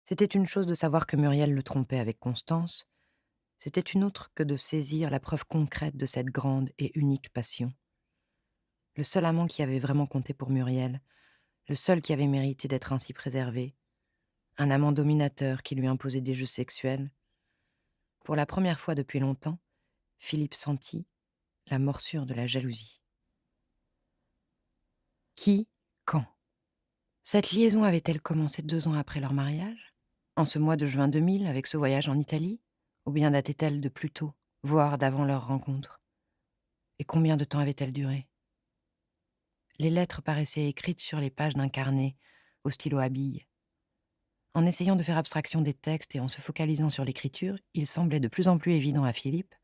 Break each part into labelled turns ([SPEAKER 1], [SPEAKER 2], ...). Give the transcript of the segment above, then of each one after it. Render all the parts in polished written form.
[SPEAKER 1] C'était une chose de savoir que Muriel le trompait avec Constance, c'était une autre que de saisir la preuve concrète de cette grande et unique passion. Le seul amant qui avait vraiment compté pour Muriel, le seul qui avait mérité d'être ainsi préservé, un amant dominateur qui lui imposait des jeux sexuels. Pour la première fois depuis longtemps, Philippe sentit la morsure de la jalousie. Qui? Quand? Cette liaison avait-elle commencé 2 ans après leur mariage? En ce mois de juin 2000, avec ce voyage en Italie? Ou bien datait-elle de plus tôt, voire d'avant leur rencontre? Et combien de temps avait-elle duré? Les lettres paraissaient écrites sur les pages d'un carnet, au stylo à billes. En essayant de faire abstraction des textes et en se focalisant sur l'écriture, il semblait de plus en plus évident à Philippe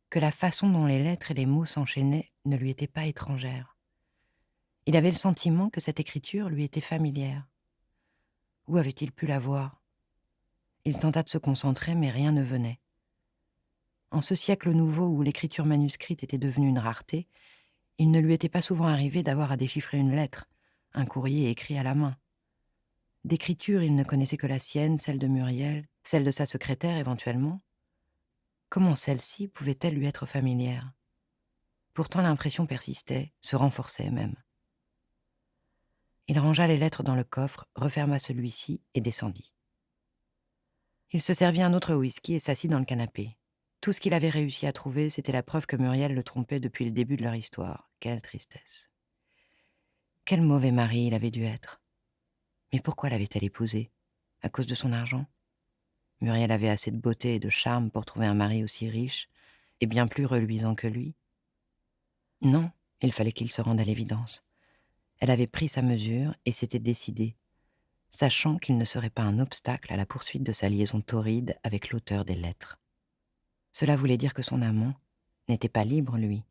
[SPEAKER 1] que la façon dont les lettres et les mots s'enchaînaient ne lui était pas étrangère. Il avait le sentiment que cette écriture lui était familière. Où avait-il pu la voir? Il tenta de se concentrer, mais rien ne venait. En ce siècle nouveau où l'écriture manuscrite était devenue une rareté, il ne lui était pas souvent arrivé d'avoir à déchiffrer une lettre, un courrier écrit à la main. D'écriture, il ne connaissait que la sienne, celle de Muriel, celle de sa secrétaire éventuellement. Comment celle-ci pouvait-elle lui être familière? Pourtant l'impression persistait, se renforçait même. Il rangea les lettres dans le coffre, referma celui-ci et descendit. Il se servit un autre whisky et s'assit dans le canapé. Tout ce qu'il avait réussi à trouver, c'était la preuve que Muriel le trompait depuis le début de leur histoire. Quelle tristesse. Quel mauvais mari il avait dû être. Mais pourquoi l'avait-elle épousé? À cause de son argent? Muriel avait assez de beauté et de charme pour trouver un mari aussi riche et bien plus reluisant que lui. Non, il fallait qu'il se rende à l'évidence. Elle avait pris sa mesure et s'était décidée, sachant qu'il ne serait pas un obstacle à la poursuite de sa liaison torride avec l'auteur des lettres. Cela voulait dire que son amant n'était pas libre, lui,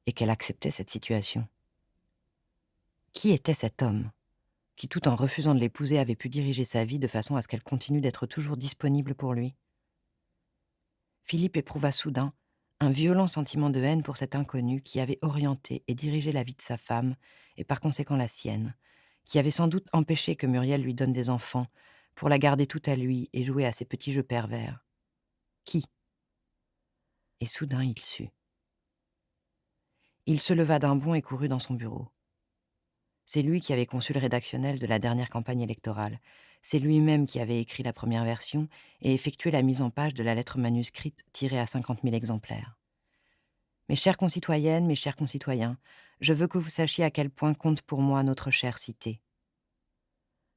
[SPEAKER 1] et qu'elle acceptait cette situation. Qui était cet homme qui, tout en refusant de l'épouser, avait pu diriger sa vie de façon à ce qu'elle continue d'être toujours disponible pour lui? Philippe éprouva soudain un violent sentiment de haine pour cet inconnu qui avait orienté et dirigé la vie de sa femme, et par conséquent la sienne, qui avait sans doute empêché que Muriel lui donne des enfants, pour la garder toute à lui et jouer à ses petits jeux pervers. Qui? Et soudain il sut. Il se leva d'un bond et courut dans son bureau. C'est lui qui avait conçu le rédactionnel de la dernière campagne électorale. C'est lui-même qui avait écrit la première version et effectué la mise en page de la lettre manuscrite tirée à 50 000 exemplaires. Mes chères concitoyennes, mes chers concitoyens, je veux que vous sachiez à quel point compte pour moi notre chère cité.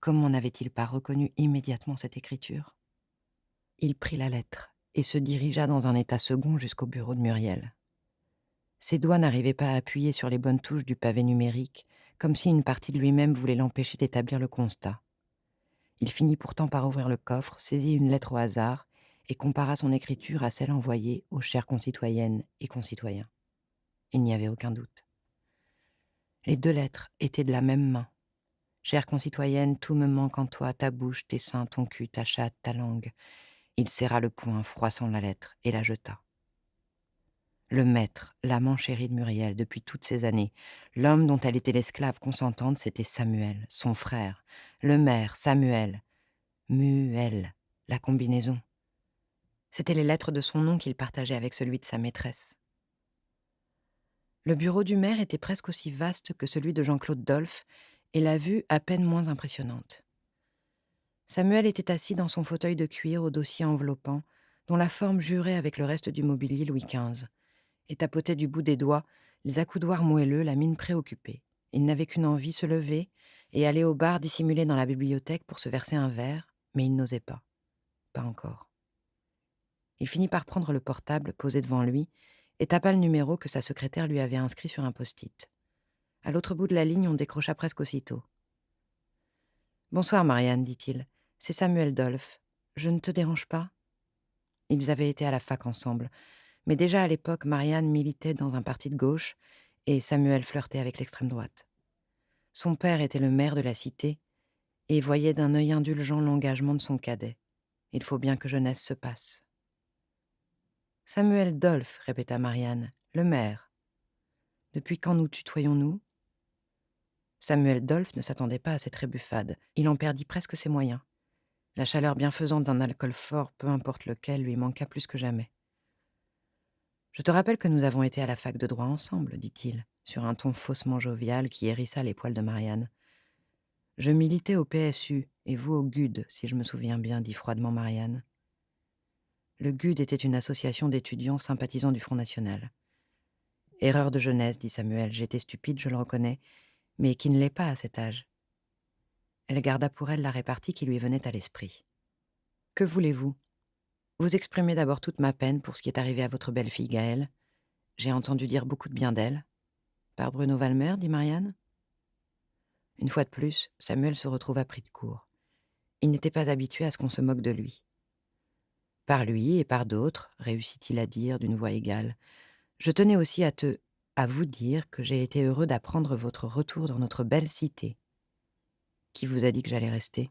[SPEAKER 1] Comment n'avait-il pas reconnu immédiatement cette écriture? Il prit la lettre et se dirigea dans un état second jusqu'au bureau de Muriel. Ses doigts n'arrivaient pas à appuyer sur les bonnes touches du pavé numérique, comme si une partie de lui-même voulait l'empêcher d'établir le constat. Il finit pourtant par ouvrir le coffre, saisit une lettre au hasard et compara son écriture à celle envoyée aux chères concitoyennes et concitoyens. Il n'y avait aucun doute. Les 2 lettres étaient de la même main. Chère concitoyenne, tout me manque en toi, ta bouche, tes seins, ton cul, ta chatte, ta langue. Il serra le poing, froissant la lettre, et la jeta. Le maître, l'amant chéri de Muriel depuis toutes ces années, l'homme dont elle était l'esclave consentante, c'était Samuel, son frère. Le maire, Samuel. Muel, la combinaison. C'étaient les lettres de son nom qu'il partageait avec celui de sa maîtresse. Le bureau du maire était presque aussi vaste que celui de Jean-Claude Dolph, et la vue à peine moins impressionnante. Samuel était assis dans son fauteuil de cuir au dossier enveloppant, dont la forme jurait avec le reste du mobilier Louis XV, et tapotait du bout des doigts, les accoudoirs moelleux, la mine préoccupée. Il n'avait qu'une envie, se lever et aller au bar dissimulé dans la bibliothèque pour se verser un verre, mais il n'osait pas. Pas encore. Il finit par prendre le portable posé devant lui et tapa le numéro que sa secrétaire lui avait inscrit sur un post-it. À l'autre bout de la ligne, on décrocha presque aussitôt. «Bonsoir, Marianne», dit-il. «C'est Samuel Dolph. Je ne te dérange pas?» Ils avaient été à la fac ensemble, mais déjà à l'époque, Marianne militait dans un parti de gauche et Samuel flirtait avec l'extrême droite. Son père était le maire de la cité et voyait d'un œil indulgent l'engagement de son cadet. Il faut bien que jeunesse se passe. «Samuel Dolph», répéta Marianne, «le maire. Depuis quand nous tutoyons-nous?» Samuel Dolph ne s'attendait pas à cette rébuffade. Il en perdit presque ses moyens. La chaleur bienfaisante d'un alcool fort, peu importe lequel, lui manqua plus que jamais. « Je te rappelle que nous avons été à la fac de droit ensemble, dit-il, sur un ton faussement jovial qui hérissa les poils de Marianne. Je militais au PSU et vous au GUD, si je me souviens bien, dit froidement Marianne. Le GUD était une association d'étudiants sympathisants du Front National. Erreur de jeunesse, dit Samuel, j'étais stupide, je le reconnais, mais qui ne l'est pas à cet âge. Elle garda pour elle la répartie qui lui venait à l'esprit. Que voulez-vous? Vous exprimez d'abord toute ma peine pour ce qui est arrivé à votre belle-fille Gaëlle. J'ai entendu dire beaucoup de bien d'elle. Par Bruno Valmer, dit Marianne. Une fois de plus, Samuel se retrouva pris de court. Il n'était pas habitué à ce qu'on se moque de lui. Par lui et par d'autres, réussit-il à dire d'une voix égale, je tenais aussi à vous dire que j'ai été heureux d'apprendre votre retour dans notre belle cité. Qui vous a dit que j'allais rester?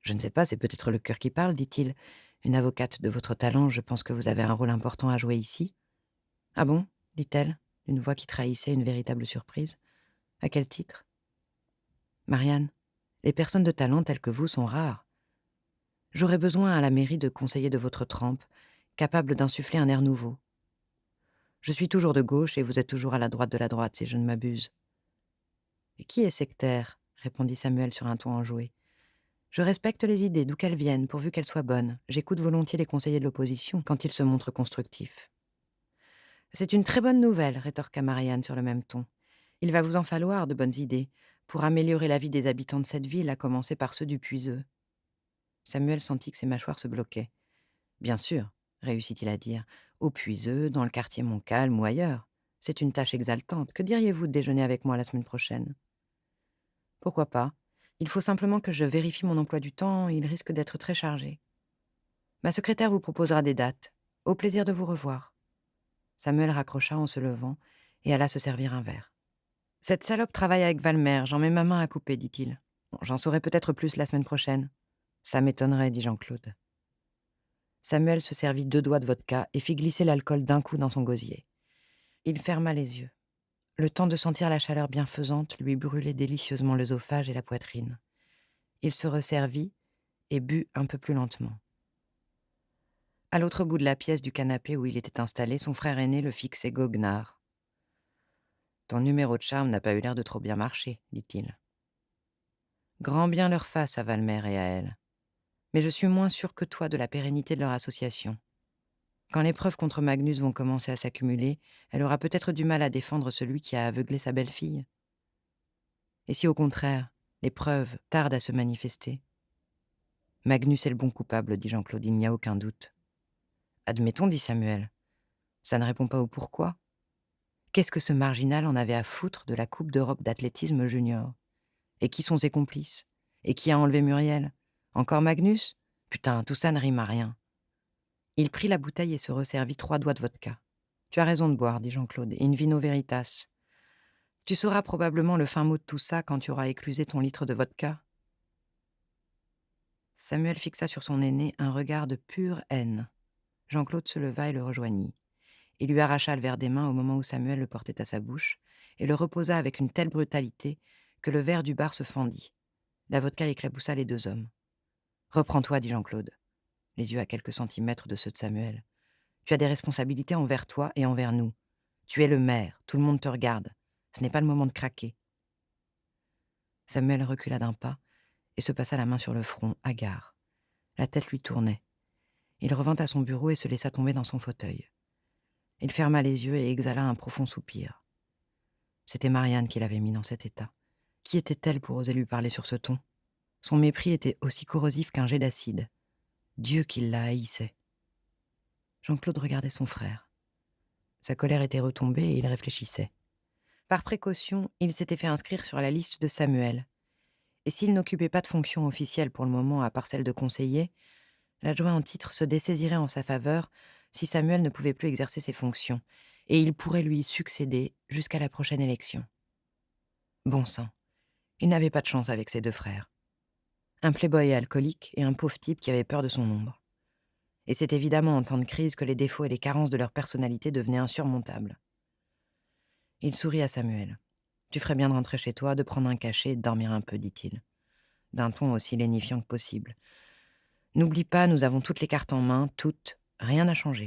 [SPEAKER 1] Je ne sais pas, c'est peut-être le cœur qui parle, dit-il. Une avocate de votre talent, je pense que vous avez un rôle important à jouer ici. Ah bon? Dit-elle, d'une voix qui trahissait une véritable surprise. À quel titre? Marianne, les personnes de talent telles que vous sont rares. J'aurais besoin à la mairie de conseillers de votre trempe, capables d'insuffler un air nouveau. Je suis toujours de gauche et vous êtes toujours à la droite de la droite, si je ne m'abuse. Et qui est sectaire? Répondit Samuel sur un ton enjoué. Je respecte les idées, d'où qu'elles viennent, pourvu qu'elles soient bonnes. J'écoute volontiers les conseillers de l'opposition quand ils se montrent constructifs. C'est une très bonne nouvelle, rétorqua Marianne sur le même ton. Il va vous en falloir de bonnes idées pour améliorer la vie des habitants de cette ville, à commencer par ceux du Puiseux. Samuel sentit que ses mâchoires se bloquaient. Bien sûr, réussit-il à dire, au Puiseux, dans le quartier Montcalm ou ailleurs. C'est une tâche exaltante. Que diriez-vous de déjeuner avec moi la semaine prochaine? Pourquoi pas? Il faut simplement que je vérifie mon emploi du temps, il risque d'être très chargé. Ma secrétaire vous proposera des dates. Au plaisir de vous revoir. Samuel raccrocha en se levant et alla se servir un verre. Cette salope travaille avec Valmer, j'en mets ma main à couper, dit-il. Bon, j'en saurai peut-être plus la semaine prochaine. Ça m'étonnerait, dit Jean-Claude. Samuel se servit 2 doigts de vodka et fit glisser l'alcool d'un coup dans son gosier. Il ferma les yeux. Le temps de sentir la chaleur bienfaisante lui brûlait délicieusement l'œsophage et la poitrine. Il se resservit et but un peu plus lentement. À l'autre bout de la pièce du canapé où il était installé, son frère aîné le fixait goguenard. « Ton numéro de charme n'a pas eu l'air de trop bien marcher, dit-il. Grand bien leur fasse à Valmer et à elle. Mais je suis moins sûr que toi de la pérennité de leur association. Quand les preuves contre Magnus vont commencer à s'accumuler, elle aura peut-être du mal à défendre celui qui a aveuglé sa belle-fille. Et si au contraire, les preuves tardent à se manifester? Magnus est le bon coupable, dit Jean-Claude, il n'y a aucun doute. Admettons, dit Samuel. Ça ne répond pas au pourquoi. Qu'est-ce que ce marginal en avait à foutre de la Coupe d'Europe d'athlétisme junior? Et qui sont ses complices? Et qui a enlevé Muriel? Encore Magnus? Putain, tout ça ne rime à rien. Il prit la bouteille et se resservit 3 doigts de vodka. Tu as raison de boire, dit Jean-Claude, in vino veritas. Tu sauras probablement le fin mot de tout ça quand tu auras éclusé ton litre de vodka. Samuel fixa sur son aîné un regard de pure haine. Jean-Claude se leva et le rejoignit. Il lui arracha le verre des mains au moment où Samuel le portait à sa bouche et le reposa avec une telle brutalité que le verre du bar se fendit. La vodka éclaboussa les 2 hommes. « Reprends-toi, dit Jean-Claude, les yeux à quelques centimètres de ceux de Samuel. Tu as des responsabilités envers toi et envers nous. Tu es le maire, tout le monde te regarde. Ce n'est pas le moment de craquer. » Samuel recula d'un pas et se passa la main sur le front, hagard. La tête lui tournait. Il revint à son bureau et se laissa tomber dans son fauteuil. Il ferma les yeux et exhala un profond soupir. C'était Marianne qui l'avait mis dans cet état. Qui était-elle pour oser lui parler sur ce ton? Son mépris était aussi corrosif qu'un jet d'acide. Dieu qu'il la haïssait. Jean-Claude regardait son frère. Sa colère était retombée et il réfléchissait. Par précaution, il s'était fait inscrire sur la liste de Samuel. Et s'il n'occupait pas de fonction officielle pour le moment à part celle de conseiller, l'adjoint en titre se dessaisirait en sa faveur si Samuel ne pouvait plus exercer ses fonctions, et il pourrait lui succéder jusqu'à la prochaine élection. Bon sang, il n'avait pas de chance avec ses 2 frères. Un playboy alcoolique et un pauvre type qui avait peur de son ombre. Et c'est évidemment en temps de crise que les défauts et les carences de leur personnalité devenaient insurmontables. Il sourit à Samuel. « Tu ferais bien de rentrer chez toi, de prendre un cachet et de dormir un peu, dit-il. d'un ton aussi lénifiant que possible. «N'oublie pas, nous avons toutes les cartes en main, toutes, rien n'a changé».